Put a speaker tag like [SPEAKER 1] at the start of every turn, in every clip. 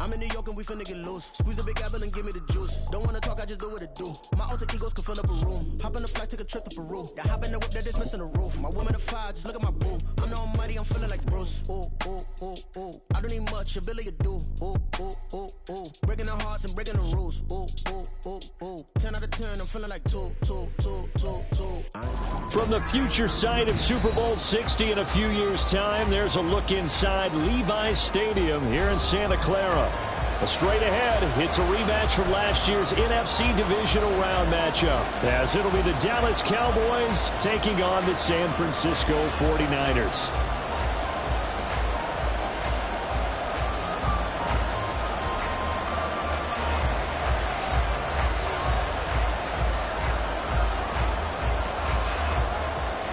[SPEAKER 1] I'm in New York and we finna get loose. Squeeze the big apple and give me the juice. Don't wanna talk, I just do what it do. My alter egos can fill up a room. Hop on the flight, take a trip to Peru. Yeah, hop in the whip, that is missing the roof. My woman a fire, just look at my boo. I'm the almighty, I'm feeling like Bruce. Ooh, ooh, ooh, ooh. I don't need much, ability to do. Ooh, ooh, ooh, ooh. Breaking the hearts and breaking the rules. Ooh, ooh, ooh, ooh. 10 out of 10, I'm feeling like 2.
[SPEAKER 2] From the future site of Super Bowl 60 in a few years' time, there's a look inside Levi's Stadium here in Santa Clara. Straight ahead, it's a rematch from last year's NFC Divisional Round matchup, as it'll be the Dallas Cowboys taking on the San Francisco 49ers.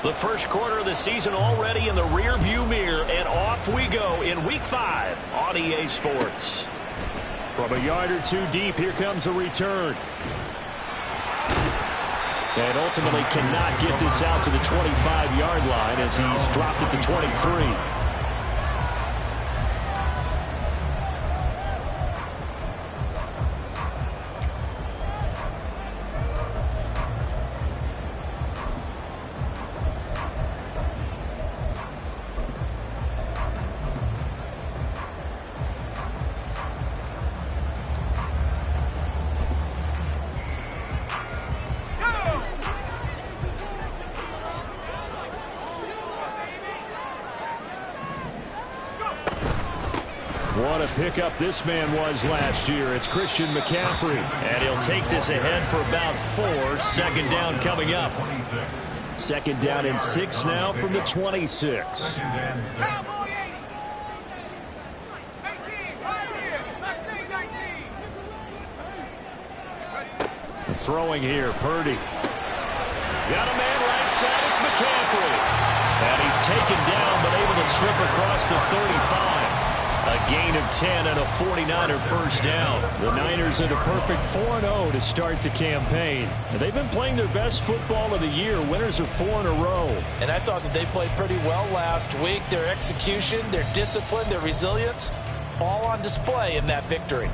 [SPEAKER 2] The first quarter of the season already in the rear-view mirror, and off we go in Week 5 on EA Sports. From a yard or two deep, here comes a return. And ultimately cannot get this out to the 25-yard line as he's dropped at the 23. What a pickup this man was last year. It's Christian McCaffrey. And he'll take this ahead for about 4. Second down coming up. Second down and 6 now from the 26. Throwing here, Purdy. Got a man right side, it's McCaffrey. And he's taken down, but able to slip across the 35. A gain of 10 and a 49er first down. The Niners at a perfect 4-0 to start the campaign. And they've been playing their best football of the year. Winners of 4 in a row.
[SPEAKER 3] And I thought that they played pretty well last week. Their execution, their discipline, their resilience, all on display in that victory.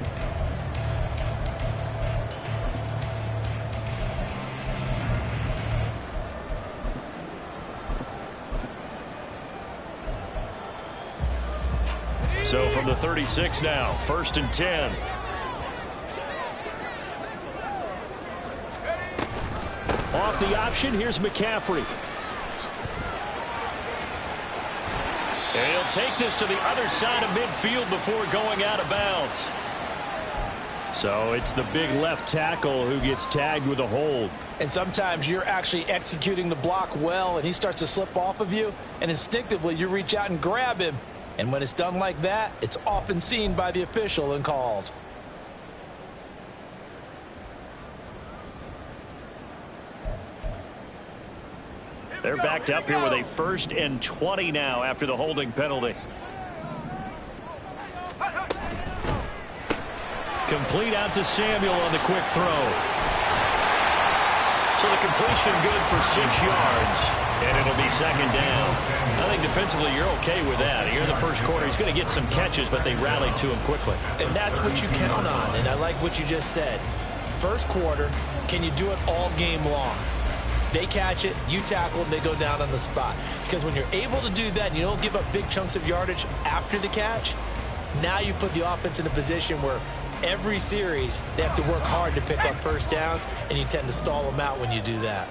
[SPEAKER 2] So from the 36 now, 1st and 10. Off the option, here's McCaffrey. And he'll take this to the other side of midfield before going out of bounds. So it's the big left tackle who gets tagged with a hold.
[SPEAKER 3] And sometimes you're actually executing the block well, and he starts to slip off of you, and instinctively you reach out and grab him. And when it's done like that, it's often seen by the official and called.
[SPEAKER 2] They're backed up here with a 1st and 20 now after the holding penalty. Complete out to Samuel on the quick throw. So the completion good for 6 yards. And it'll be second down. I think defensively you're okay with that. Here in the first quarter, he's going to get some catches, but they rallied to him quickly.
[SPEAKER 3] And that's what you count on, and I like what you just said. First quarter, can you do it all game long? They catch it, you tackle them, they go down on the spot. Because when you're able to do that and you don't give up big chunks of yardage after the catch, now you put the offense in a position where every series they have to work hard to pick up first downs, and you tend to stall them out when you do that.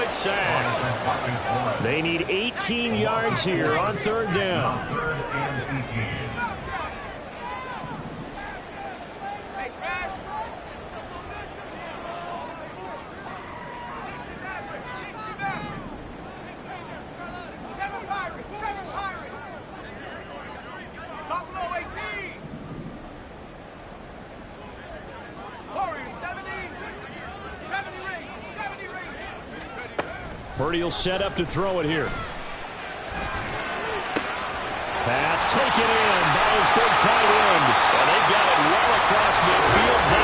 [SPEAKER 2] Sack. They need 18 yards here on 3rd down. Purdy will set up to throw it here. Pass taken in by his big tight end. And they've got it well across midfield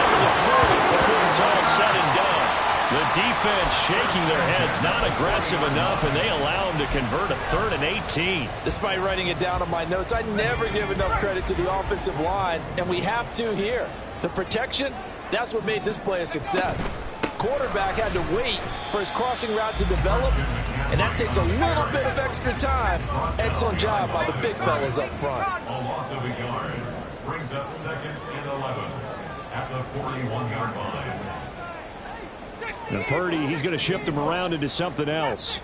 [SPEAKER 2] defense shaking their heads, not aggressive enough, and they allow them to convert a 3rd and 18.
[SPEAKER 3] Despite writing it down on my notes, I never give enough credit to the offensive line, and we have to here. The protection, that's what made this play a success. Quarterback had to wait for his crossing route to develop, and that takes a little bit of extra time. Excellent job by the big fellas up front.
[SPEAKER 4] A loss of a yard brings up 2nd and 11 at the 41-yard line.
[SPEAKER 2] And Purdy, he's going to shift them around into something else.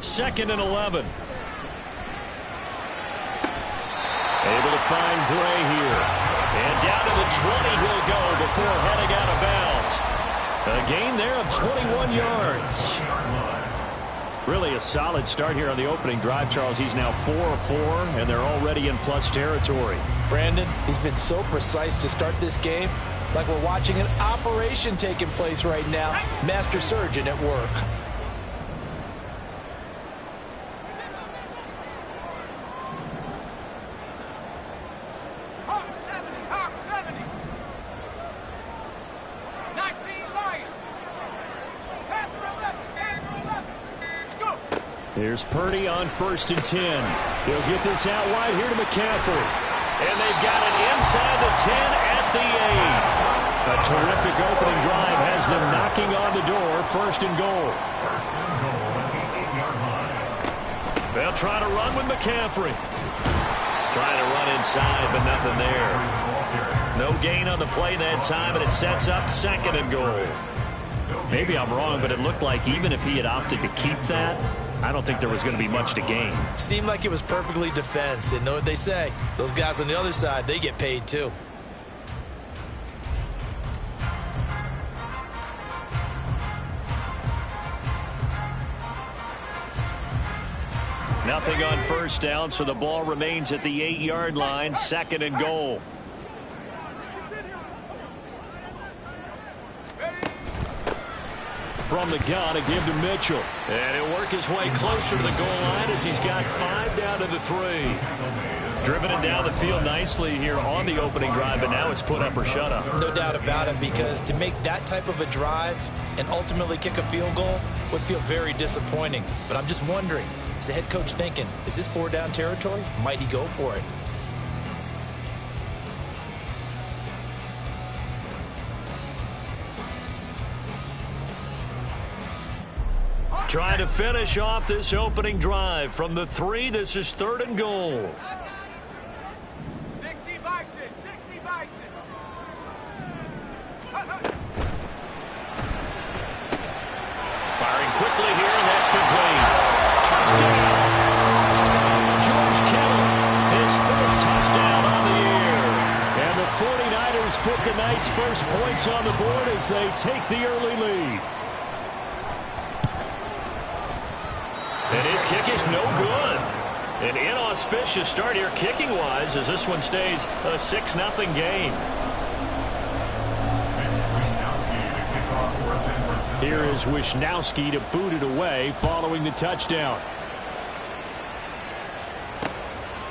[SPEAKER 2] Second and 11. Able to find Gray here. And down to the 20 he'll go before heading out of bounds. A gain there of 21 yards. Really a solid start here on the opening drive, Charles. He's now 4 of 4, and they're already in plus territory.
[SPEAKER 3] Brandon, he's been so precise to start this game, like we're watching an operation taking place right now. Master surgeon at work.
[SPEAKER 2] Here's Purdy on 1st and 10. He'll get this out wide here to McCaffrey. And they've got it inside the 10 at the 8. A terrific opening drive has them knocking on the door. 1st and goal. They'll try to run with McCaffrey. Trying to run inside, but nothing there. No gain on the play that time, and it sets up 2nd and goal. Maybe I'm wrong, but it looked like even if he had opted to keep that, I don't think there was going to be much to gain.
[SPEAKER 3] Seemed like it was perfectly defense. And know what they say? Those guys on the other side, they get paid too.
[SPEAKER 2] Nothing on 1st down, so the ball remains at the 8-yard line. 2nd and goal. From the gun, a give to Mitchell. And he'll work his way closer to the goal line as he's got 5 down to the 3. Driven it down the field nicely here on the opening drive, but now it's put up or shut up.
[SPEAKER 3] No doubt about it, because to make that type of a drive and ultimately kick a field goal would feel very disappointing. But I'm just wondering, is the head coach thinking, is this 4-down territory? Might he go for it?
[SPEAKER 2] Trying to finish off this opening drive from the 3. This is 3rd and goal.
[SPEAKER 5] 60 Bison, 60 Bison.
[SPEAKER 2] Firing quickly here, and that's complete. Touchdown. George Kittle, his 4th touchdown on the year. And the 49ers put the night's first points on the board as they take the early lead. And his kick is no good. An inauspicious start here kicking-wise as this one stays a 6-0 game. Here is Wisnowski to boot it away following the touchdown.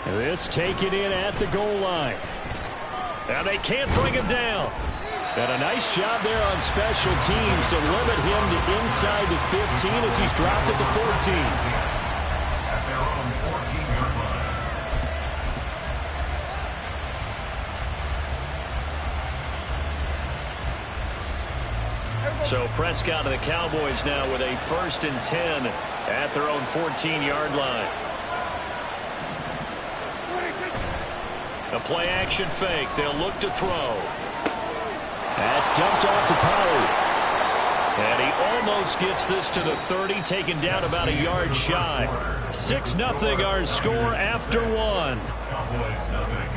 [SPEAKER 2] This taken in at the goal line. Now they can't bring him down. And a nice job there on special teams to limit him to inside the 15 as he's dropped at the 14.
[SPEAKER 4] At their own 14-yard line.
[SPEAKER 2] So Prescott and the Cowboys now with a 1st and 10 at their own 14-yard line. A play-action fake. They'll look to throw. That's dumped off to Pollard. And he almost gets this to the 30, taken down about a yard shy. 6-0 our score after 1.
[SPEAKER 4] Cowboys nothing.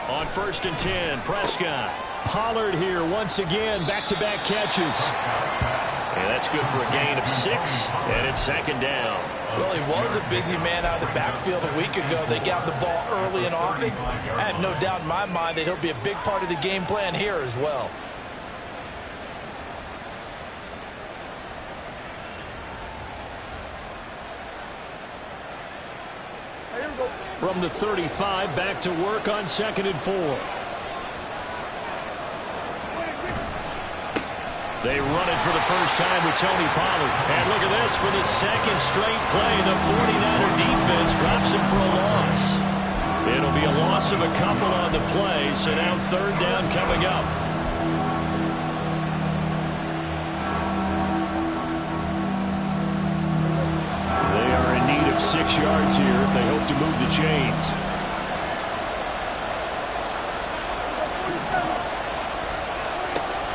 [SPEAKER 2] On 1st and 10, Prescott. Pollard here once again, back-to-back catches. And that's good for a gain of 6, and it's 2nd down.
[SPEAKER 3] Well, he was a busy man out of the backfield a week ago. They got the ball early and often. I have no doubt in my mind that he'll be a big part of the game plan here as well.
[SPEAKER 2] From the 35, back to work on 2nd and 4. They run it for the first time with Tony Pollard. And look at this, for the 2nd straight play, the 49er defense drops him for a loss. It'll be a loss of a couple on the play, so now 3rd down coming up. They are in need of 6 yards here if they hope to move the chains.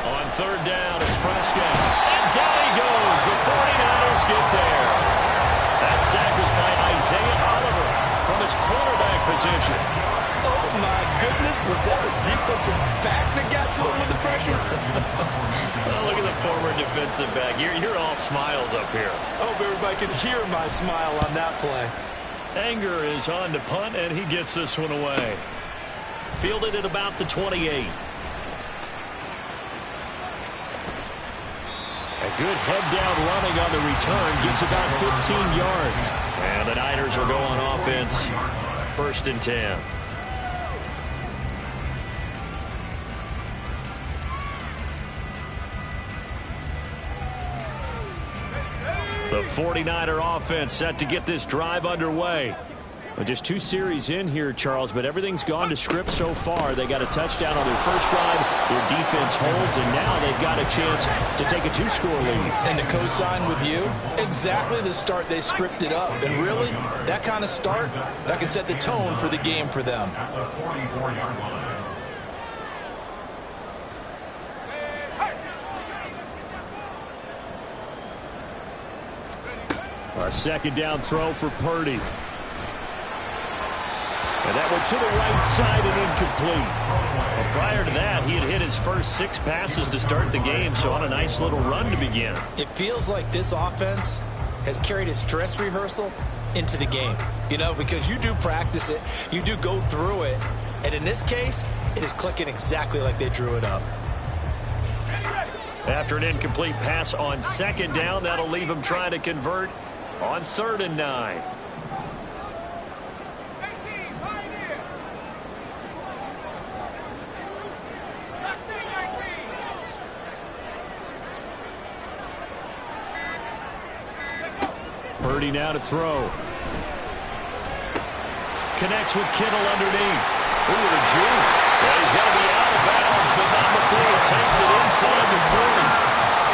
[SPEAKER 2] On 3rd down, it's Prescott. And down he goes. The 49ers get there. That sack was by Isaiah Oliver from his quarterback position.
[SPEAKER 3] Oh, my goodness. Was that a defensive back that got to him with the pressure?
[SPEAKER 2] Oh, look at the former defensive back. You're all smiles up here.
[SPEAKER 3] I hope everybody can hear my smile on that play.
[SPEAKER 2] Anger is on to punt, and he gets this one away. Fielded at about the 28. A good head-down running on the return gets about 15 yards. And the Niners will go on offense. 1st and 10. The 49er offense set to get this drive underway. Well, just 2 series in here, Charles, but everything's gone to script so far. They got a touchdown on their first drive. Their defense holds, and now they've got a chance to take a 2-score lead.
[SPEAKER 3] And to co-sign with you, exactly the start they scripted up. And really, that kind of start, that can set the tone for the game for them.
[SPEAKER 4] At the 44-yard line.
[SPEAKER 2] A 2nd down throw for Purdy. And that went to the right side and incomplete. Well, prior to that, he had hit his first 6 passes to start the game, so on a nice little run to begin.
[SPEAKER 3] It feels like this offense has carried its dress rehearsal into the game. You know, because you do practice it, you do go through it, and in this case, it is clicking exactly like they drew it up.
[SPEAKER 2] After an incomplete pass on 2nd down, that'll leave him trying to convert on 3rd and 9. Purdy now to throw. Connects with Kittle underneath. Ooh, what a juke. Yeah, he's got to be out of bounds, but not before he takes it inside the 40.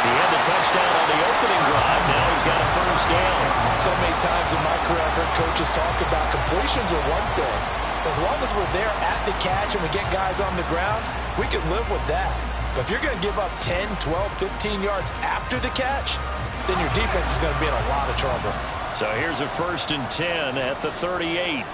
[SPEAKER 2] He had the touchdown on the opening drive. Now he's got a first down.
[SPEAKER 3] So many times in my career I've heard coaches talk about completions are one thing. As long as we're there at the catch and we get guys on the ground, we can live with that. But if you're going to give up 10, 12, 15 yards after the catch, then your defense is going to be in a lot of trouble.
[SPEAKER 2] So here's a 1st and 10 at the 38.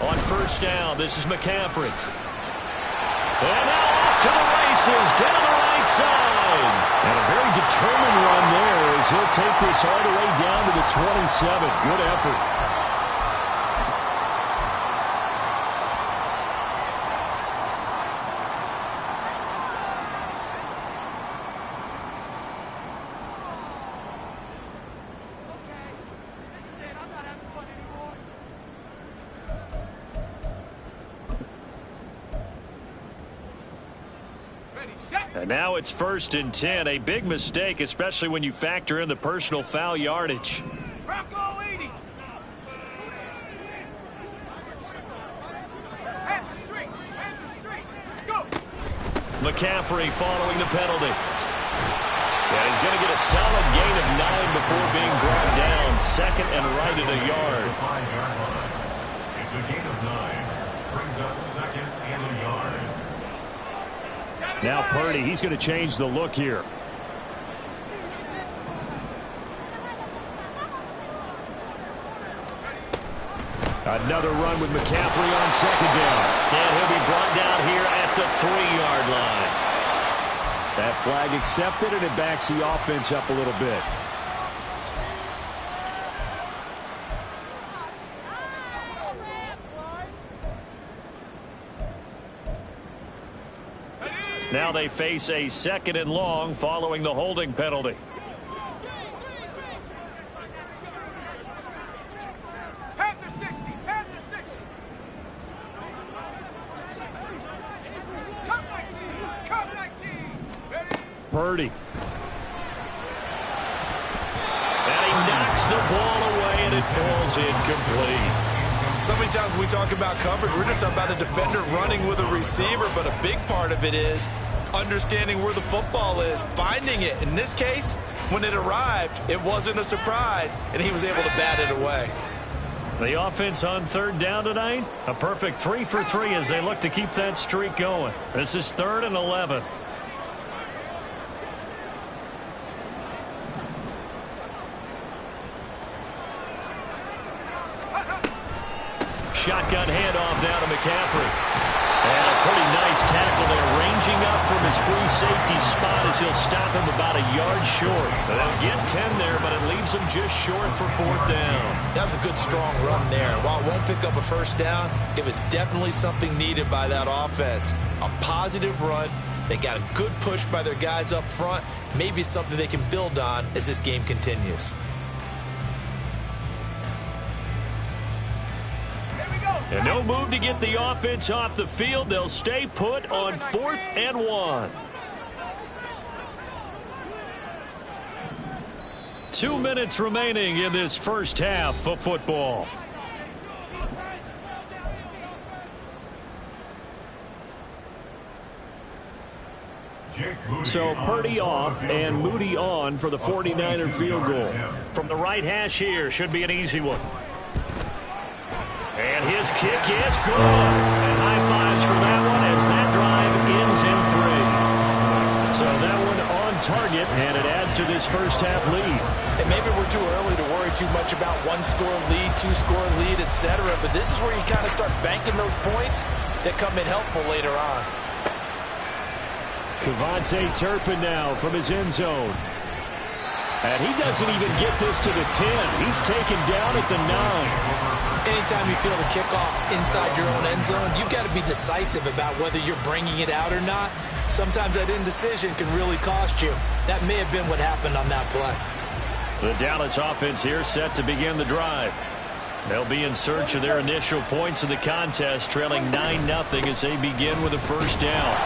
[SPEAKER 2] On 1st down, this is McCaffrey. And now off to the races, down the right side. And a very determined run there as he'll take this all the way down to the 27. Good effort. And now it's 1st and 10. A big mistake, especially when you factor in the personal foul yardage.
[SPEAKER 5] Bronco 80. Hands the street. Let's go.
[SPEAKER 2] McCaffrey following the penalty. Yeah, he's going to get a solid gain of 9 before being brought down. 2nd and right at a yard.
[SPEAKER 4] 5-yard line. It's a gain of 9. Brings up 2nd and a yard.
[SPEAKER 2] Now Purdy, he's going to change the look here. Another run with McCaffrey on second down. And he'll be brought down here at the 3-yard line. That flag accepted, and it backs the offense up a little bit. Now they face a 2nd and long following the holding penalty. Purdy. And he knocks the ball away, and it falls incomplete.
[SPEAKER 3] So many times when we talk about coverage, we're just about a defender running with a receiver, but a big part of it is understanding where the football is, finding it. In this case, when it arrived, it wasn't a surprise, and he was able to bat it away.
[SPEAKER 2] The offense on 3rd down tonight, a perfect 3 for 3 as they look to keep that streak going. This is 3rd and 11. Shotgun handoff down to McCaffrey. And a pretty nice tackle there, ranging up from his free safety spot as he'll stop him about a yard short. They'll get 10 there, but it leaves him just short for 4th down.
[SPEAKER 3] That was a good, strong run there. While it won't pick up a 1st down, it was definitely something needed by that offense. A positive run. They got a good push by their guys up front. Maybe something they can build on as this game continues.
[SPEAKER 2] And no move to get the offense off the field. They'll stay put on 4th and 1. 2 minutes remaining in this first half of football. So Purdy off and Moody on for the 49er field goal. From the right hash here, should be an easy one. And his kick is good. And high fives for that one as that drive ends in 3. So that one on target, and it adds to this first half lead.
[SPEAKER 3] And maybe we're too early to worry too much about 1-score lead, 2-score lead, etc. But this is where you kind of start banking those points that come in helpful later on.
[SPEAKER 2] Kevontae Turpin now from his end zone. And he doesn't even get this to the 10. He's taken down at the 9.
[SPEAKER 3] Anytime you feel the kickoff inside your own end zone, you've got to be decisive about whether you're bringing it out or not. Sometimes that indecision can really cost you. That may have been what happened on that play.
[SPEAKER 2] The Dallas offense here set to begin the drive. They'll be in search of their initial points in the contest, trailing 9-0 as they begin with a 1st down.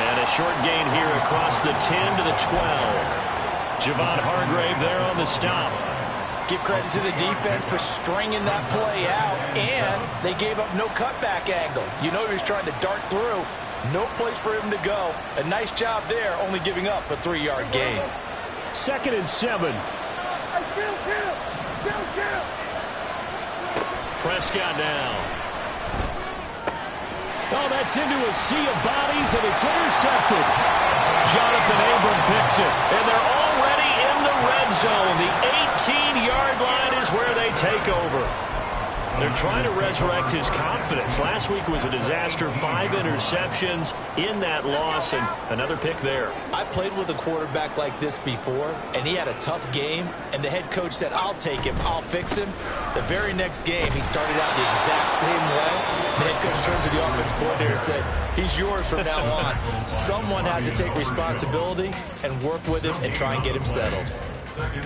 [SPEAKER 2] And a short gain here across the 10 to the 12. Javon Hargrave there on the stop.
[SPEAKER 3] Give credit to the defense for stringing that play out, and they gave up no cutback angle. You know he was trying to dart through. No place for him to go. A nice job there, only giving up a 3-yard gain.
[SPEAKER 2] 2nd and 7. Prescott now. Oh, that's into a sea of bodies, and it's intercepted. Jonathan Abram picks it, and they're already in the red zone. The 18-yard line is where they take over. They're trying to resurrect his confidence. Last week was a disaster. 5 interceptions in that loss, and another pick there.
[SPEAKER 3] I played with a quarterback like this before, and he had a tough game, and the head coach said, I'll take him, I'll fix him. The very next game, he started out the exact same way. The head coach turned to the offense coordinator and said, he's yours from now on. Someone has to take responsibility and work with him and try and get him settled.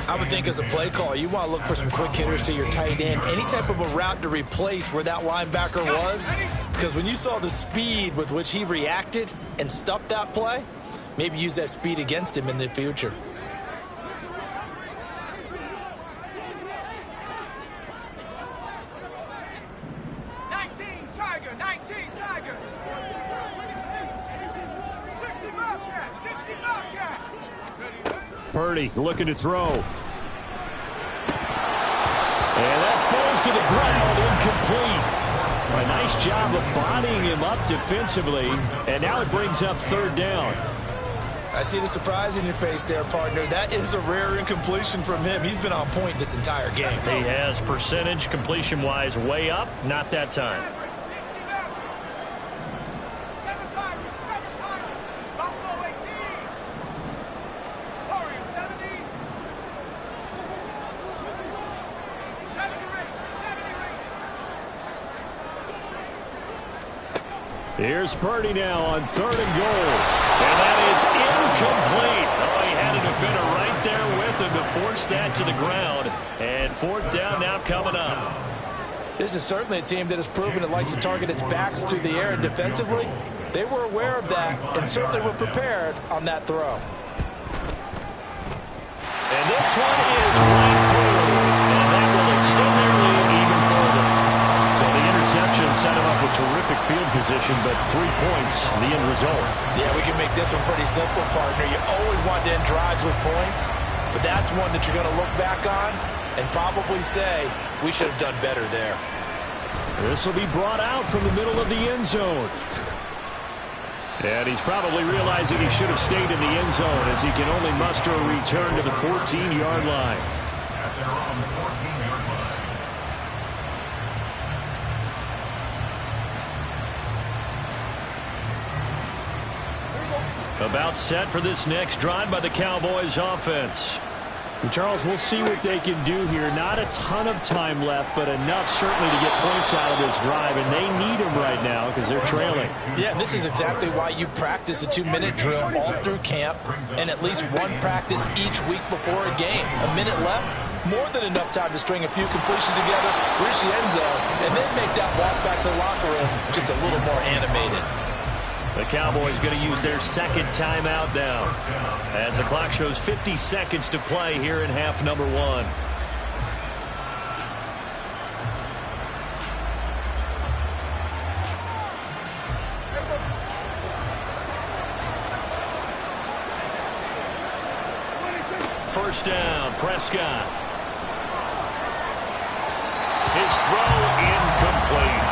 [SPEAKER 3] I would think as a play call, you want to look for some quick hitters to your tight end. Any type of a route to replace where that linebacker was. Because when you saw the speed with which he reacted and stuffed that play, maybe use that speed against him in the future.
[SPEAKER 2] Purdy looking to throw. And that falls to the ground, incomplete. A nice job of bodying him up defensively, and now it brings up 3rd down.
[SPEAKER 3] I see the surprise in your face there, partner. That is a rare incompletion from him. He's been on point this entire game.
[SPEAKER 2] He has percentage completion-wise way up. Not that time. Here's Purdy now on 3rd and goal. And that is incomplete. Oh, he had a defender right there with him to force that to the ground. And 4th down now coming up.
[SPEAKER 3] This is certainly a team that has proven it likes to target its backs through the air, and defensively, they were aware of that and certainly were prepared on that throw.
[SPEAKER 2] And this one is right through. And that will extend their lead even further. So the interception set him up with terrific field position, but 3 points, the end result.
[SPEAKER 3] Yeah, we can make this one pretty simple, partner. You always want to end drives with points, but that's one that you're going to look back on and probably say, we should have done better there.
[SPEAKER 2] This will be brought out from the middle of the end zone. And he's probably realizing he should have stayed in the end zone as he can only muster a return to the 14-yard line.
[SPEAKER 4] At their own 14-yard line.
[SPEAKER 2] About set for this next drive by the Cowboys offense.
[SPEAKER 6] And Charles, we'll see what they can do here. Not a ton of time left, but enough certainly to get points out of this drive, and they need them right now because they're trailing.
[SPEAKER 3] Yeah, and this is exactly why you practice a 2-minute drill all through camp and at least one practice each week before a game. A minute left, more than enough time to string a few completions together, reach the end zone, and then make that walk back to the locker room just a little more animated.
[SPEAKER 2] The Cowboys going to use their 2nd timeout now as the clock shows 50 seconds to play here in half number 1. First down, Prescott. His throw incomplete.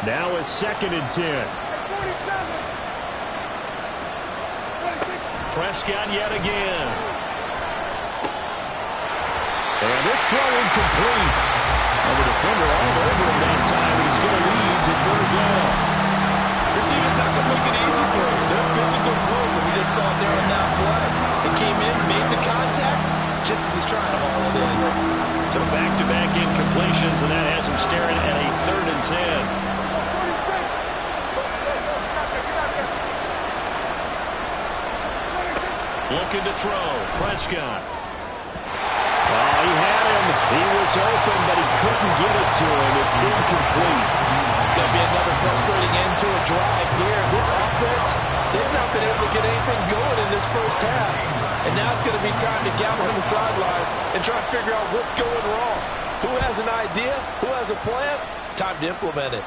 [SPEAKER 2] Now a 2nd and 10. Prescott yet again. And this throw incomplete. And the defender all over him that time. He's going to lead to 3rd down.
[SPEAKER 3] This team is not going to make it easy for you. They're a physical group, and we just saw it there on that play. They came in, made the contact, just as he's trying to haul it in.
[SPEAKER 2] So back-to-back incompletions, and that has him staring at a 3rd and 10. Looking to throw. Prescott. Oh, he had him. He was open, but he couldn't get it to him. It's incomplete.
[SPEAKER 3] It's going to be another frustrating end to a drive here. This offense, they've not been able to get anything going in this first half. And now it's going to be time to gather on the sidelines and try to figure out what's going wrong. Who has an idea? Who has a plan? Time to implement it.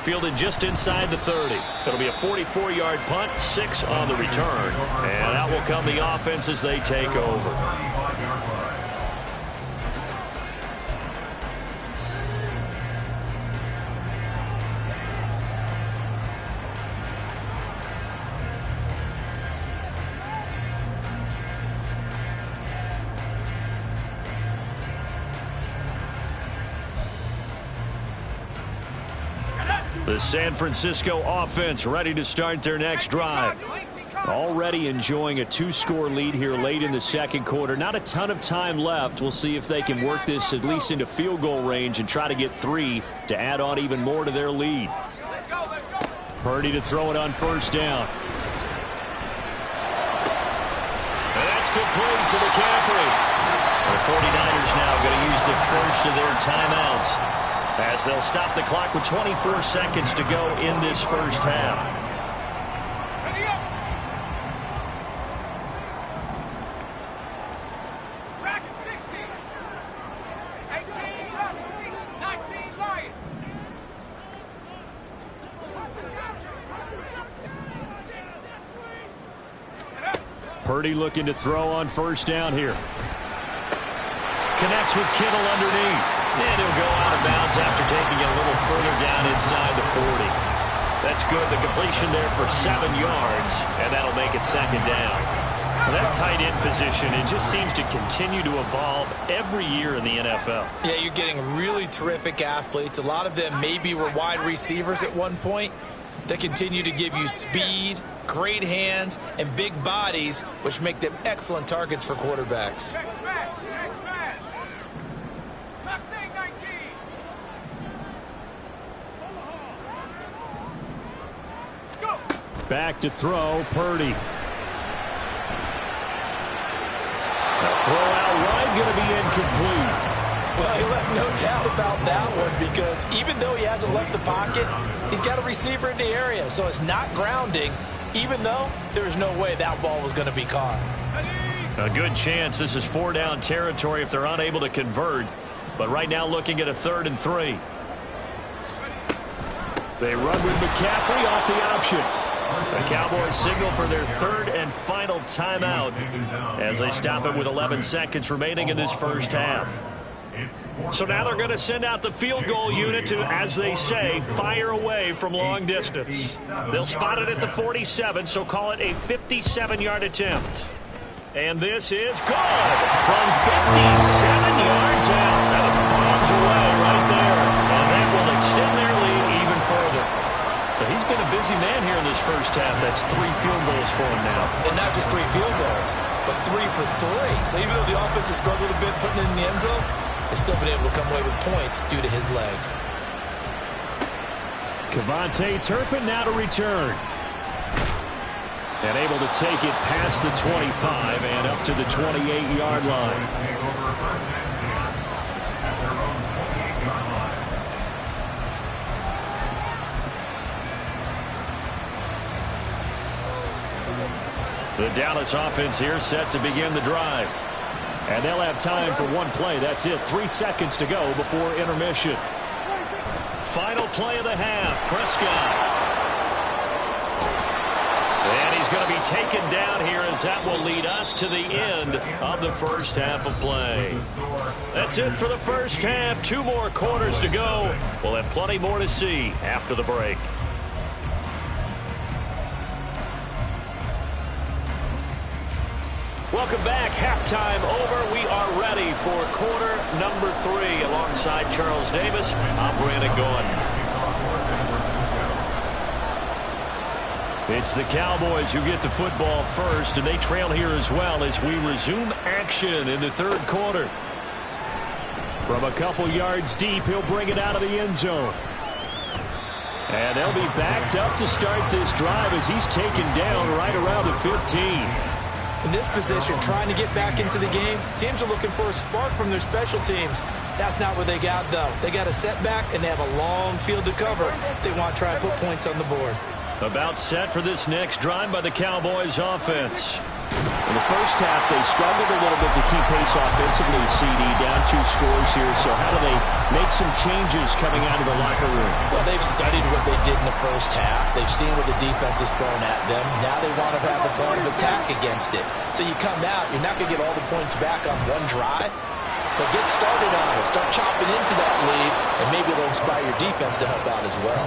[SPEAKER 2] Fielded just inside the 30. It'll be a 44-yard punt, 6 on the return. And out will come the offense as they take over. The San Francisco offense ready to start their next drive. Already enjoying a 2-score lead here late in the 2nd quarter. Not a ton of time left. We'll see if they can work this at least into field goal range and try to get 3 to add on even more to their lead. Purdy to throw it on 1st down. And that's complete to McCaffrey. The 49ers now going to use the first of their timeouts, as they'll stop the clock with 24 seconds to go in this first half.
[SPEAKER 6] Purdy looking to throw on first down here.
[SPEAKER 2] Connects with Kittle underneath. And he'll go out of bounds after taking it a little further down inside the 40. That's good. The completion there for 7 yards, and that'll make it second down. Well, that tight end position, it just seems to continue to evolve every year in the NFL.
[SPEAKER 3] Yeah, you're getting really terrific athletes. A lot of them maybe were wide receivers at one point that continue to give you speed, great hands, and big bodies, which make them excellent targets for quarterbacks.
[SPEAKER 5] Next match. Mustang 19. Let's go.
[SPEAKER 6] Back to throw, Purdy. The throw out wide going to be incomplete.
[SPEAKER 3] Well, he left no doubt about that one because even though he hasn't left the pocket, he's got a receiver in the area, so it's not grounding, even though there's no way that ball was going to be caught.
[SPEAKER 2] A good chance this is 4-down territory if they're unable to convert. But right now looking at a 3rd and 3.
[SPEAKER 6] They run with McCaffrey off the option.
[SPEAKER 2] The Cowboys signal for their 3rd and final timeout as they stop it with 11 seconds remaining in this first half. So now they're going to send out the field goal unit to, as they say, fire away from long distance. They'll spot it at the 47, so call it a 57-yard attempt. And this is good from 57 yards out. That was bombs away right there. And that will extend their lead even further. So he's been a busy man here in this first half. That's 3 field goals for him now.
[SPEAKER 3] And not just 3 field goals, but 3 for 3. So even though the offense has struggled a bit putting it in the end zone, they've still been able to come away with points due to his leg.
[SPEAKER 6] Kevontae Turpin now to return. And able to take it past the 25 and up to the 28-yard line.
[SPEAKER 2] The Dallas offense here set to begin the drive.
[SPEAKER 6] And they'll have time for one play. That's it. 3 seconds to go before intermission.
[SPEAKER 2] Final play of the half. Prescott. And he's going to be taken down here as that will lead us to the end of the first half of play. That's it for the first half. 2 more quarters to go. We'll have plenty more to see after the break. Welcome back. Halftime over. We are ready for quarter number 3. Alongside Charles Davis, I'm Brandon Gaudin. It's the Cowboys who get the football first, and they trail here as well as we resume action in the 3rd quarter.
[SPEAKER 6] From a couple yards deep, he'll bring it out of the end zone. And they'll be backed up to start this drive as he's taken down right around the 15.
[SPEAKER 3] In this position, trying to get back into the game, teams are looking for a spark from their special teams. That's not what they got, though. They got a setback, and they have a long field to cover if they want to try and put points on the board.
[SPEAKER 2] About set for this next drive by the Cowboys offense.
[SPEAKER 6] In the first half, they struggled a little bit to keep pace offensively, CD, down 2 scores here. So how do they make some changes coming out of the locker room?
[SPEAKER 3] Well, they've studied what they did in the first half. They've seen what the defense is throwing at them. Now they want to have a plan of attack against it. So you come out, you're not going to get all the points back on one drive, but get started on it. Start chopping into that lead, and maybe it'll inspire your defense to help out as well.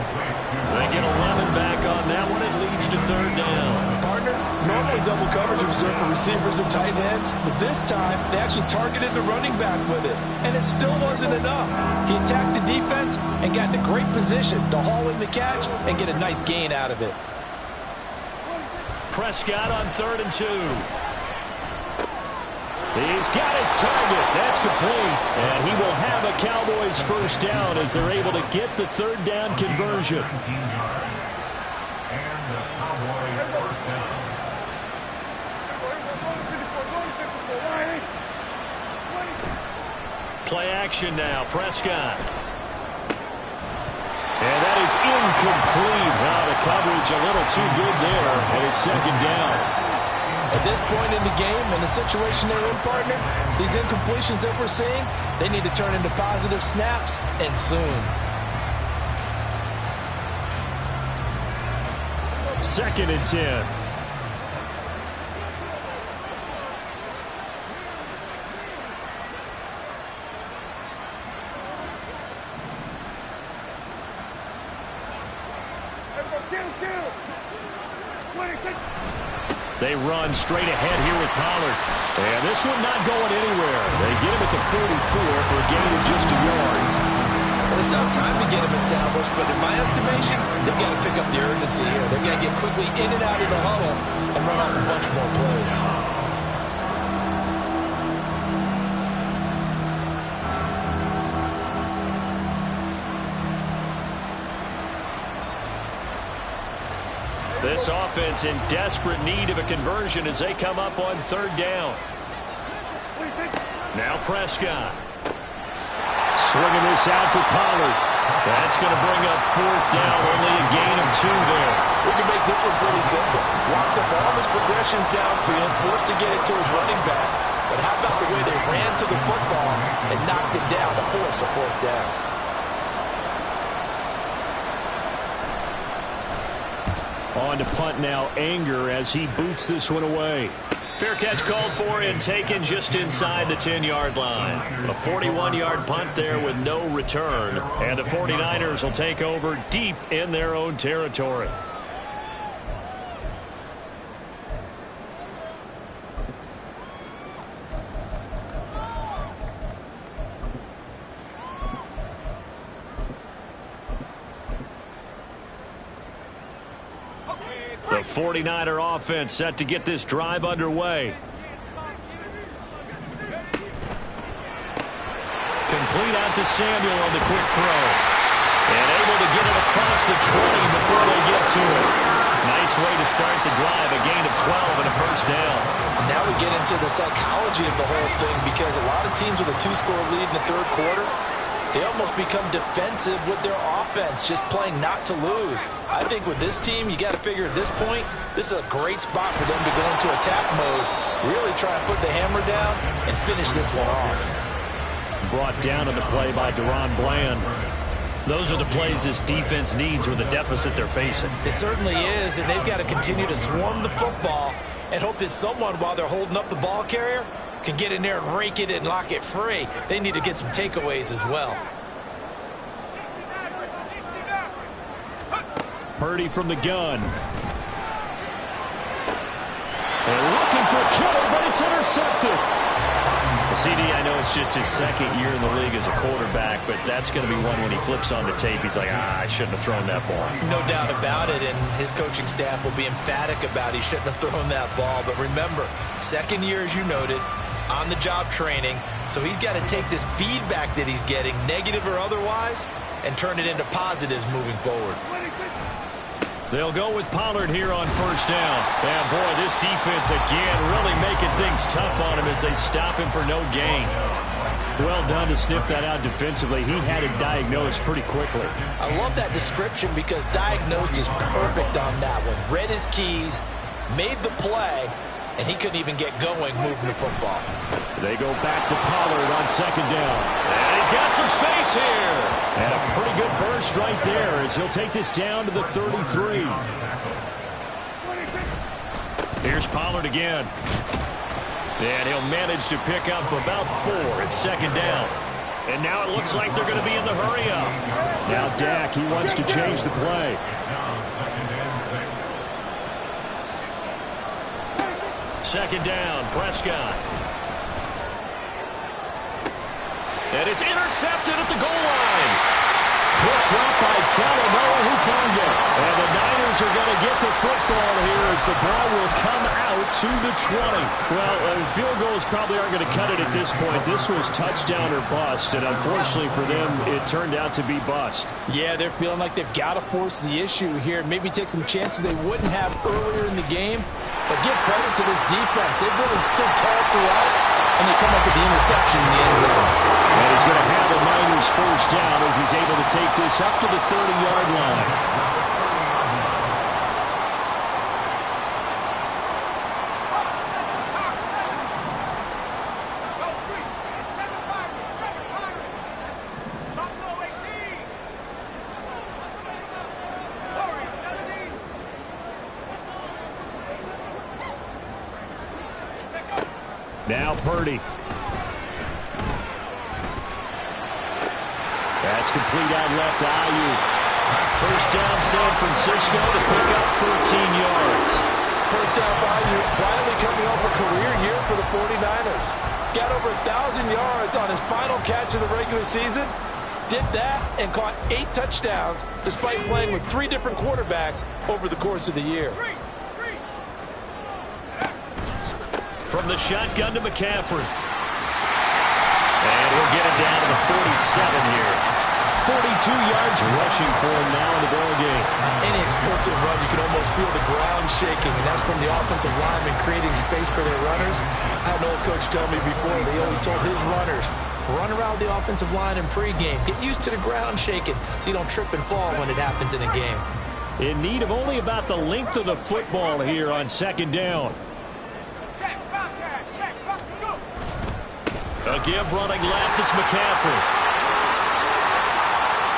[SPEAKER 2] They get 11 back on that one. It leads to 3rd down.
[SPEAKER 7] Partner, normally double coverage is reserved for receivers and tight ends, but this time they actually targeted the running back with it, and it still wasn't enough. He attacked the defense and got in a great position to haul in the catch and get a nice gain out of it.
[SPEAKER 2] Prescott on 3rd and 2.
[SPEAKER 6] He's got his target. That's complete. And he will have a Cowboys first down as they're able to get the 3rd down conversion.
[SPEAKER 2] Play action now. Prescott.
[SPEAKER 6] And that is incomplete. Now the coverage a little too good there, and it's 2nd down.
[SPEAKER 3] At this point in the game and the situation they're in, partner, these incompletions that we're seeing, they need to turn into positive snaps, and soon.
[SPEAKER 6] 2nd and 10.
[SPEAKER 2] They run straight ahead here with Pollard. And this one not going anywhere. They get him at the 44 for a gain of just a yard.
[SPEAKER 3] Well, it's not time to get him established, but in my estimation, they've got to pick up the urgency here. They've got to get quickly in and out of the huddle and run off a bunch more plays.
[SPEAKER 2] This offense in desperate need of a conversion as they come up on third down. Now Prescott. Swinging this out for Pollard. That's going to bring up fourth down. Only a gain of 2 there.
[SPEAKER 3] We can make this one pretty simple. Lock up all his progressions downfield, forced to get it to his running back. But how about the way they ran to the football and knocked it down to force a fourth down?
[SPEAKER 2] On to punt now, Anger as he boots this one away. Fair catch called for and taken just inside the 10-yard line. A 41-yard punt there with no return. And the 49ers will take over deep in their own territory. The 49er offense set to get this drive underway. Complete out to Samuel on the quick throw. And able to get it across the 20 before they get to it. Nice way to start the drive. A gain of 12 and a first down.
[SPEAKER 3] Now we get into the psychology of the whole thing because a lot of teams with a 2-score lead in the third quarter, they almost become defensive with their offense, just playing not to lose. I think with this team, you got to figure at this point, this is a great spot for them to go into attack mode, really try and put the hammer down and finish this one off.
[SPEAKER 2] Brought down in the play by Deron Bland. Those are the plays this defense needs with the deficit they're facing.
[SPEAKER 3] It certainly is, and they've got to continue to swarm the football and hope that someone, while they're holding up the ball carrier, can get in there and rake it and lock it free. They need to get some takeaways as well.
[SPEAKER 2] Purdy from the gun. They're looking for a killer, but it's intercepted. CD, I know it's just his second year in the league as a quarterback, but that's going to be one when he flips on the tape. He's like, I shouldn't have thrown that ball.
[SPEAKER 3] No doubt about it, and his coaching staff will be emphatic about he shouldn't have thrown that ball. But remember, second year, as you noted, on-the-job training, so he's got to take this feedback that he's getting, negative or otherwise, and turn it into positives moving forward.
[SPEAKER 2] They'll go with Pollard here on first down. And boy, this defense again really making things tough on him as they stop him for no gain. Well done to sniff that out defensively. He had it diagnosed pretty quickly.
[SPEAKER 3] I love that description because diagnosed is perfect on that one. Read his keys, made the play, and he couldn't even get going moving the football.
[SPEAKER 2] They go back to Pollard on second down. And he's got some space here. And a pretty good burst right there as he'll take this down to the 33. Here's Pollard again. And he'll manage to pick up about 4 at second down. And now it looks like they're going to be in the hurry-up. Now Dak, he wants to change the play. Second down, Prescott. And it's intercepted at the goal line. Picked up by Talanoa Hufanga. And the Niners are going to get the football here as the ball will come out to the 20. Well, field goals probably aren't going to cut it at this point. This was touchdown or bust, and unfortunately for them, it turned out to be bust.
[SPEAKER 7] Yeah, they're feeling like they've got to force the issue here. Maybe take some chances they wouldn't have earlier in the game. But give credit to this defense. They've really stood tall throughout, and they come up with the interception in the end zone.
[SPEAKER 2] And he's going to have the Niners first down as he's able to take this up to the 30-yard line. Now Purdy. That's complete out left to Ayuk. First down, San Francisco to pick up 13 yards.
[SPEAKER 7] First down value finally coming off a career year for the 49ers. Got over 1,000 yards on his final catch of the regular season. Did that and caught 8 touchdowns despite playing with 3 different quarterbacks over the course of the year.
[SPEAKER 2] From the shotgun to McCaffrey. And he'll get it down to the 47 here. 42 yards rushing for him now in the ball game.
[SPEAKER 3] Any explosive run, you can almost feel the ground shaking, and that's from the offensive linemen creating space for their runners. I had an old coach tell me before, they always told his runners, run around the offensive line in pregame. Get used to the ground shaking so you don't trip and fall when it happens in a game.
[SPEAKER 2] In need of only about the length of the football here on second down. A give running left, it's McCaffrey.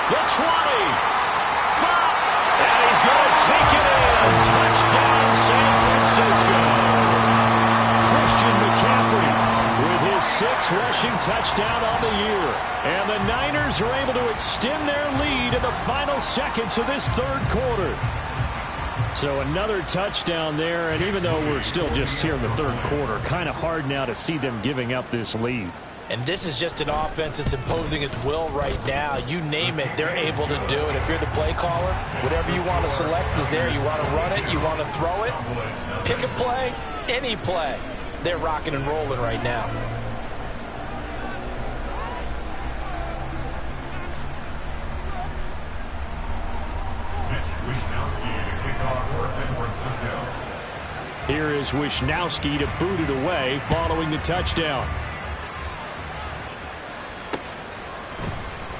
[SPEAKER 2] The 20. 5. And he's going to take it in. Touchdown, San Francisco. Christian McCaffrey with his 6th rushing touchdown on the year. And the Niners are able to extend their lead in the final seconds of this third quarter. So another touchdown there, and even though we're still just here in the third quarter, kind of hard now to see them giving up this lead.
[SPEAKER 3] And this is just an offense that's imposing its will right now. You name it, they're able to do it. If you're the play caller, whatever you want to select is there. You want to run it, you want to throw it, pick a play, any play. They're rocking and rolling right now.
[SPEAKER 2] Here is Wisnowski to boot it away following the touchdown.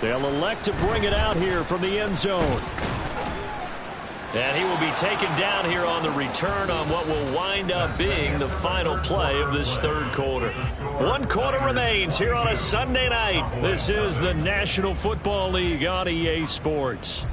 [SPEAKER 2] They'll elect to bring it out here from the end zone. And he will be taken down here on the return on what will wind up being the final play of this third quarter. 1 quarter remains here on a Sunday night. This is the National Football League on EA Sports.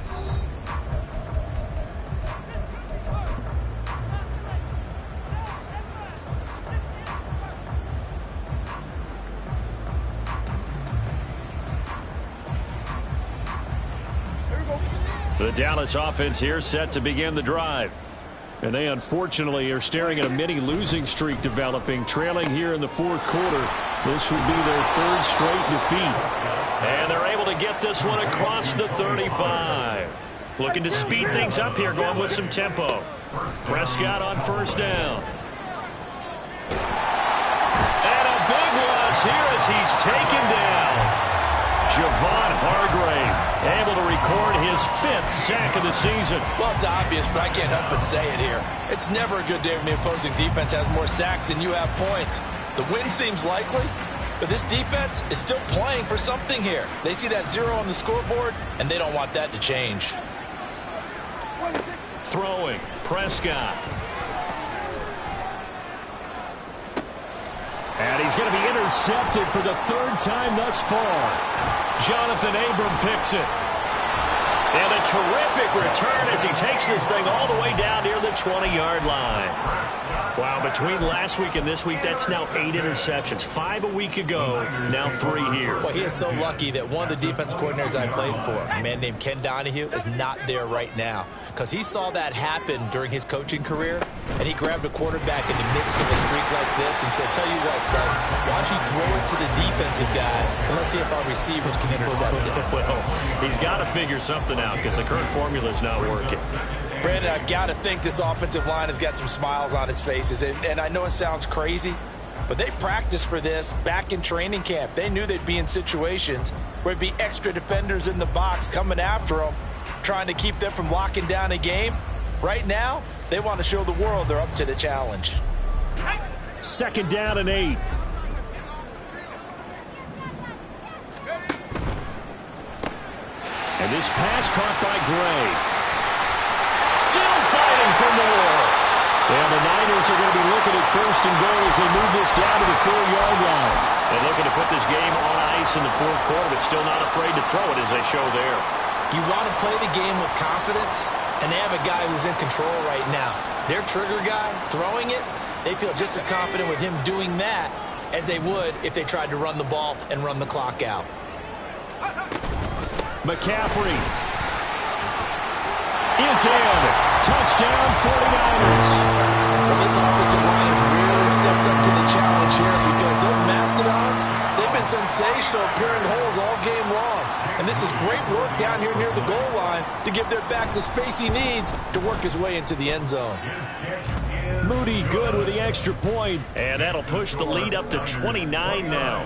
[SPEAKER 2] The Dallas offense here set to begin the drive. And they unfortunately are staring at a mini losing streak developing, trailing here in the fourth quarter. This would be their 3rd straight defeat. And they're able to get this one across the 35. Looking to speed things up here, going with some tempo. Prescott on first down. And a big loss here as he's taken down. Javon Hargrave able to record his 5th sack of the season.
[SPEAKER 3] Well, it's obvious, but I can't help but say it here. It's never a good day when the opposing defense has more sacks than you have points. The win seems likely, but this defense is still playing for something here. They see that 0 on the scoreboard, and they don't want that to change.
[SPEAKER 2] Throwing, Prescott. And he's going to be intercepted for the 3rd time thus far. Jonathan Abram picks it. And a terrific return as he takes this thing all the way down near the 20-yard line. Wow, between last week and this week, that's now 8 interceptions. 5 a week ago, now 3 here.
[SPEAKER 3] Well, he is so lucky that one of the defense coordinators I played for, a man named Ken Donahue, is not there right now. Because he saw that happen during his coaching career, and he grabbed a quarterback in the midst of a streak like this and said, tell you what, son, why don't you throw it to the defensive guys, and let's see if our receivers can intercept it.
[SPEAKER 2] Well, he's got to figure something out because the current formula is not working.
[SPEAKER 3] Brandon, I've got to think this offensive line has got some smiles on its faces. And I know it sounds crazy, but they practiced for this back in training camp. They knew they'd be in situations where it'd be extra defenders in the box coming after them, trying to keep them from locking down a game. Right now, they want to show the world they're up to the challenge.
[SPEAKER 2] 2nd down and 8. And this pass caught by Gray. Still fighting for more. And the Niners are going to be looking at 1st and goal as they move this down to the 4-yard line. They're looking to put this game on ice in the fourth quarter, but still not afraid to throw it as they show there.
[SPEAKER 3] You want to play the game with confidence, and they have a guy who's in control right now. Their trigger guy, throwing it, they feel just as confident with him doing that as they would if they tried to run the ball and run the clock out.
[SPEAKER 2] McCaffrey.
[SPEAKER 6] is in. Touchdown, 49ers.
[SPEAKER 7] Well, this offensive line has really stepped up to the challenge here because those Mastodons, they've been sensational clearing holes all game long. And this is great work down here near the goal line to give their back the space he needs to work his way into the end zone.
[SPEAKER 6] Moody good with the extra point, and that'll push the lead up to 29 now.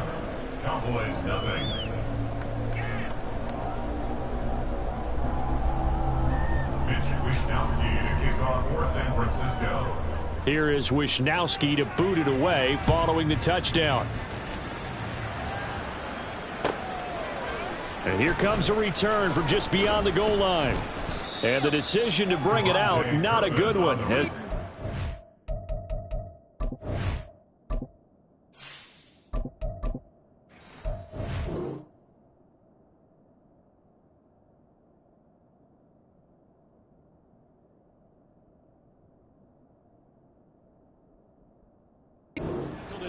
[SPEAKER 4] Cowboys nothing. Mitch Wishnowsky to kick off for San Francisco.
[SPEAKER 6] Here is Wishnowsky to boot it away following the touchdown. And here comes a return from just beyond the goal line. And the decision to bring it out, not a good one.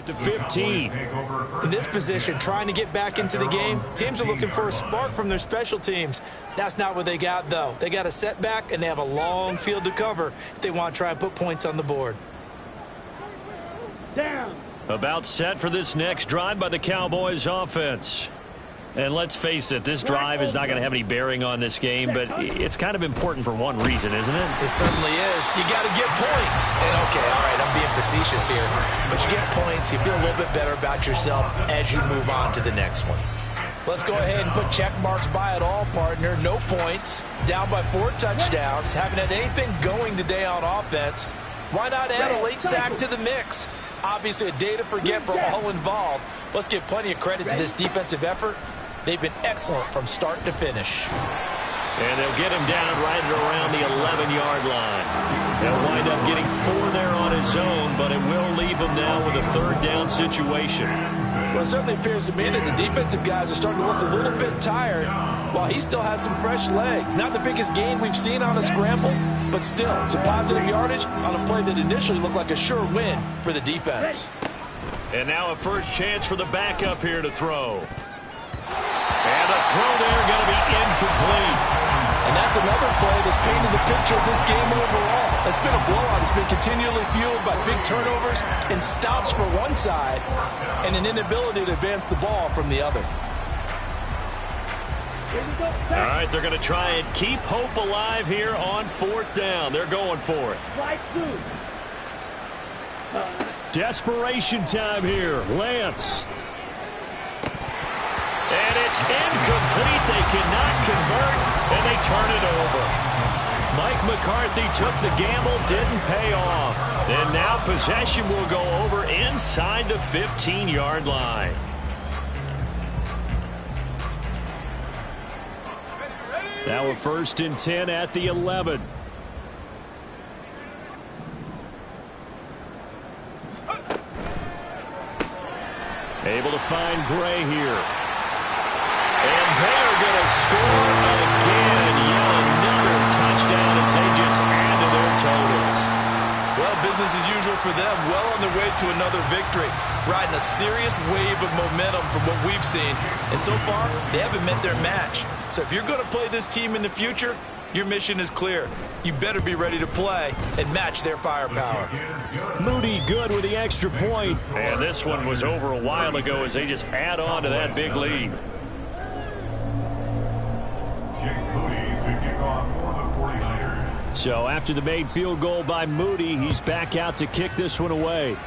[SPEAKER 6] To 15.
[SPEAKER 3] In this position, trying to get back into the game, teams are looking for a spark from their special teams. That's not what they got, though. They got a setback, and they have a long field to cover if they want to try and put points on the board.
[SPEAKER 5] Down.
[SPEAKER 6] About set for this next drive by the Cowboys offense. And let's face it, this drive is not going to have any bearing on this game, but it's kind of important for one reason, isn't it?
[SPEAKER 3] It certainly is. You got to get points. And, okay, all right, I'm being facetious here. But you get points, you feel a little bit better about yourself as you move on to the next one.
[SPEAKER 7] Let's go ahead and put check marks by it all, partner. No points. Down by 4 touchdowns. Haven't had anything going today on offense. Why not add a late sack to the mix? Obviously a day to forget for all involved. Let's give plenty of credit to this defensive effort. They've been excellent from start to finish.
[SPEAKER 6] And they'll get him down right around the 11-yard line. They'll wind up getting 4 there on his own, but it will leave him now with a third down situation.
[SPEAKER 7] Well, it certainly appears to me that the defensive guys are starting to look a little bit tired while he still has some fresh legs. Not the biggest gain we've seen on a scramble, but still some positive yardage on a play that initially looked like a sure win for the defense.
[SPEAKER 6] And now a first chance for the backup here to throw. And the throw there going to be incomplete.
[SPEAKER 7] And that's another play that's painted the picture of this game overall. It's been a blowout. It's been continually fueled by big turnovers and stops for one side and an inability to advance the ball from the other.
[SPEAKER 6] All right, they're going to try and keep hope alive here on 4th down. They're going for it. Desperation time here. Lance. And it's incomplete. They cannot convert, and they turn it over. Mike McCarthy took the gamble, didn't pay off. And now possession will go over inside the 15-yard line. Now a 1st and 10 at the 11. Able to find Gray here. And they're going to score again. Yet another touchdown as they just add to their totals.
[SPEAKER 3] Well, business as usual for them. Well on their way to another victory. Riding a serious wave of momentum from what we've seen. And so far, they haven't met their match. So if you're going to play this team in the future, your mission is clear. You better be ready to play and match their firepower.
[SPEAKER 6] Moody good with the extra point. And this one was over a while ago as they just add on to that big lead. So after the made field goal by Moody, he's back out to kick this one away.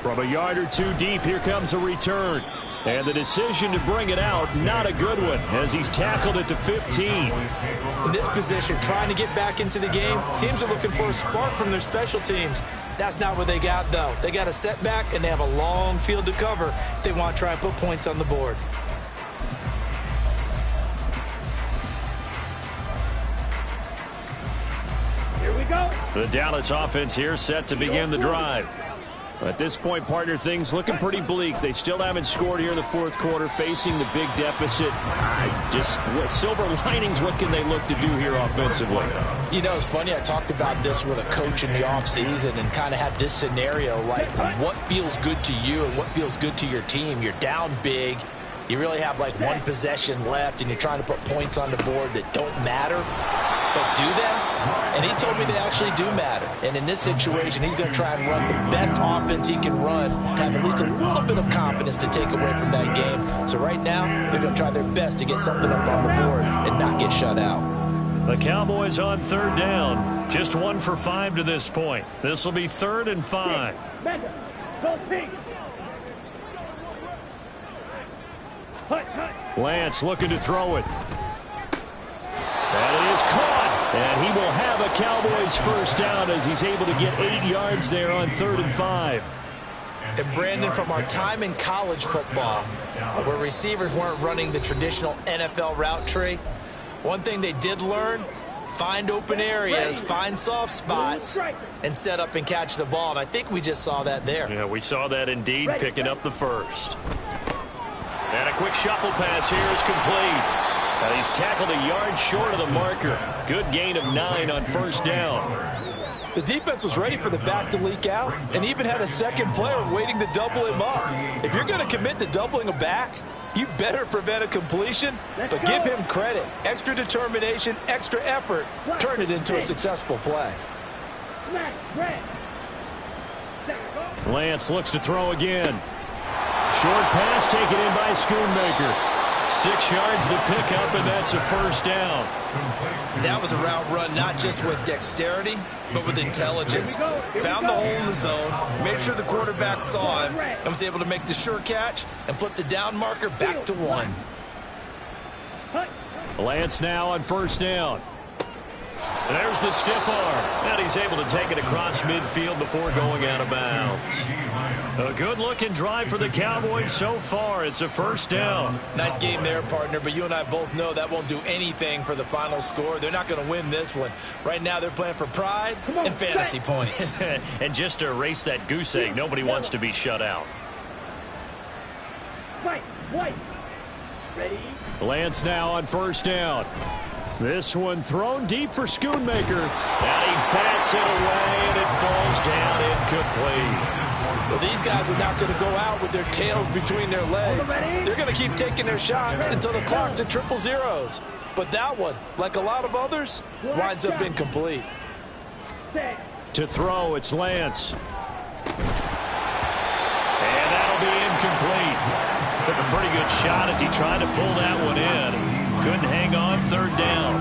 [SPEAKER 6] From a yard or 2 deep, here comes a return. And the decision to bring it out, not a good one, as he's tackled at the 15.
[SPEAKER 3] In this position, trying to get back into the game, teams are looking for a spark from their special teams. That's not what they got, though. They got a setback, and they have a long field to cover if they want to try and put points on the board.
[SPEAKER 5] Here we go.
[SPEAKER 6] The Dallas offense here set to begin the drive. At this point, partner, things looking pretty bleak. They still haven't scored here in the 4th quarter, facing the big deficit. Silver linings, what can they look to do here offensively?
[SPEAKER 7] You know, it's funny. I talked about this with a coach in the offseason and kind of had this scenario like what feels good to you and what feels good to your team. You're down big.
[SPEAKER 3] You really have like one possession left, and you're trying to put points on the board that don't matter. But do they? And he told me they actually do matter. And in this situation, he's going to try and run the best offense he can run, have at least a little bit of confidence to take away from that game. So right now, they're going to try their best to get something up on the board and not get shut out.
[SPEAKER 2] The Cowboys on third down. Just 1 for 5 to this point. This will be 3rd and 5. Lance looking to throw it. That is caught. And he will have a Cowboys first down as he's able to get 8 yards there on 3rd and 5.
[SPEAKER 3] And Brandon, from our time in college football, where receivers weren't running the traditional NFL route tree, one thing they did learn, find open areas, find soft spots, and set up and catch the ball. And I think we just saw that there.
[SPEAKER 2] Yeah, we saw that indeed, picking up the first. And a quick shuffle pass here is complete. And he's tackled a yard short of the marker. Good gain of 9 on first down.
[SPEAKER 7] The defense was ready for the back to leak out and even had a second player waiting to double him up. If you're going to commit to doubling a back, you better prevent a completion, but give him credit. Extra determination, extra effort, turn it into a successful play.
[SPEAKER 2] Lance looks to throw again. Short pass taken in by Schoonmaker. 6 yards the pickup, and that's a first down.
[SPEAKER 3] That was a route run not just with dexterity, but with intelligence. Found the hole in the zone, made sure the quarterback saw him, and was able to make the sure catch and flip the down marker back to 1.
[SPEAKER 2] Lance now on first down. And there's the stiff arm. And he's able to take it across midfield before going out of bounds. A good-looking drive for the Cowboys so far. It's a first down.
[SPEAKER 3] Nice game there, partner, but you and I both know that won't do anything for the final score. They're not going to win this one. Right now they're playing for pride and fantasy points.
[SPEAKER 2] And just to erase that goose egg, nobody wants to be shut out.
[SPEAKER 5] Ready?
[SPEAKER 2] Lance now on first down. This one thrown deep for Schoonmaker. And he bats it away, and it falls down incomplete.
[SPEAKER 7] Well, these guys are not going to go out with their tails between their legs. They're going to keep taking their shots until the clock's at 000. But that one, like a lot of others, winds up incomplete.
[SPEAKER 2] To throw, it's Lance. And that'll be incomplete. Took a pretty good shot as he tried to pull that one in. Couldn't hang on, third down.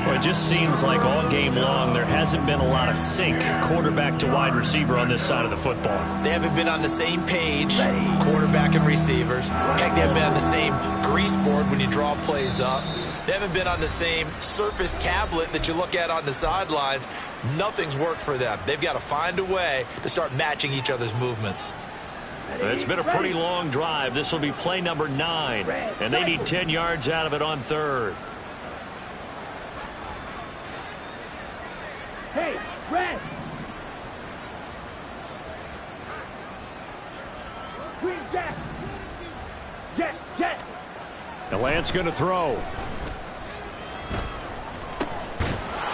[SPEAKER 2] Well, it just seems like all game long there hasn't been a lot of sync quarterback to wide receiver on this side of the football.
[SPEAKER 3] They haven't been on the same page, quarterback and receivers. Heck, they haven't been on the same grease board when you draw plays up. They haven't been on the same surface tablet that you look at on the sidelines. Nothing's worked for them. They've got to find a way to start matching each other's movements.
[SPEAKER 2] It's been a pretty long drive. This will be play number 9, and they need 10 yards out of it on third.
[SPEAKER 5] Hey, red. Green jet. Jet.
[SPEAKER 2] Now Lance going to throw.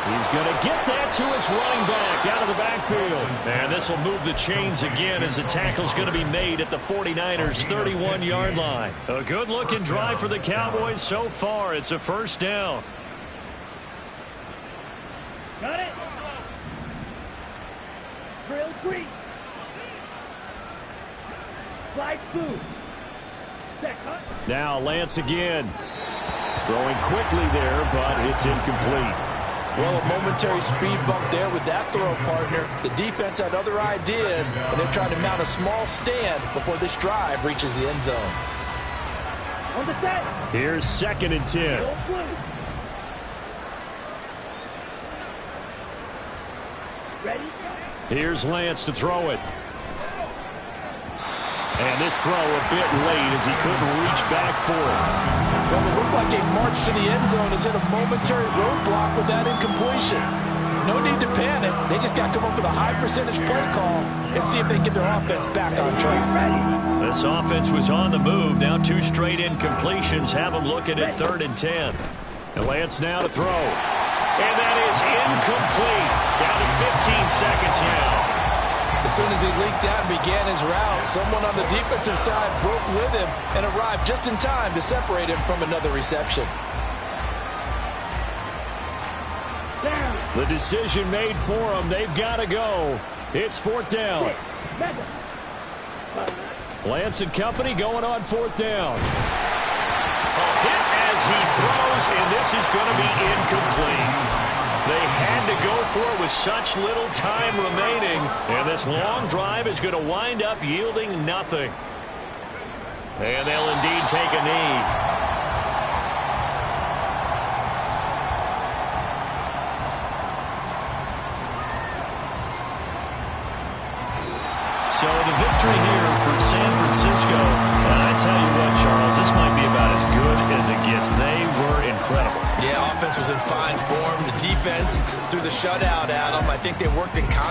[SPEAKER 2] He's going to get that to his running back out of the backfield. And this will move the chains again as the tackle's going to be made at the 49ers' 31-yard line. A good-looking drive for the Cowboys so far. It's a first down.
[SPEAKER 5] Got it. Drill crease. Slide through. Set cut.
[SPEAKER 2] Now Lance again. Throwing quickly there, but it's incomplete.
[SPEAKER 7] Well, a momentary speed bump there with that throw, partner. The defense had other ideas, and they're trying to mount a small stand before this drive reaches the end zone.
[SPEAKER 5] On the set.
[SPEAKER 2] Here's 2nd and 10.
[SPEAKER 5] Go blue. Ready?
[SPEAKER 2] Here's Lance to throw it. And this throw a bit late as he couldn't reach back for it.
[SPEAKER 7] Well, it looked like a march to the end zone has hit a momentary roadblock with that incompletion. No need to panic. They just got to come up with a high percentage play call and see if they can get their offense back on track.
[SPEAKER 2] This offense was on the move. Now 2 straight incompletions have them looking at 3rd and 10. And Lance now to throw. And that is incomplete. Down to 15 seconds now.
[SPEAKER 7] As soon as he leaked out and began his route, someone on the defensive side broke with him and arrived just in time to separate him from another reception.
[SPEAKER 6] The decision made for them. They've got to go. It's 4th down. Lance and company going on 4th down.
[SPEAKER 2] Hit as he throws, and this is going to be incomplete. They had to go for it with such little time remaining, and this long drive is going to wind up yielding nothing. And they'll indeed take a knee. So the victory here for San Francisco. And I tell you what, Charles, this might be about as good as it gets. They were incredible.
[SPEAKER 3] Yeah, offense was in fine form. The defense threw the shutout at them. I think they worked in concert.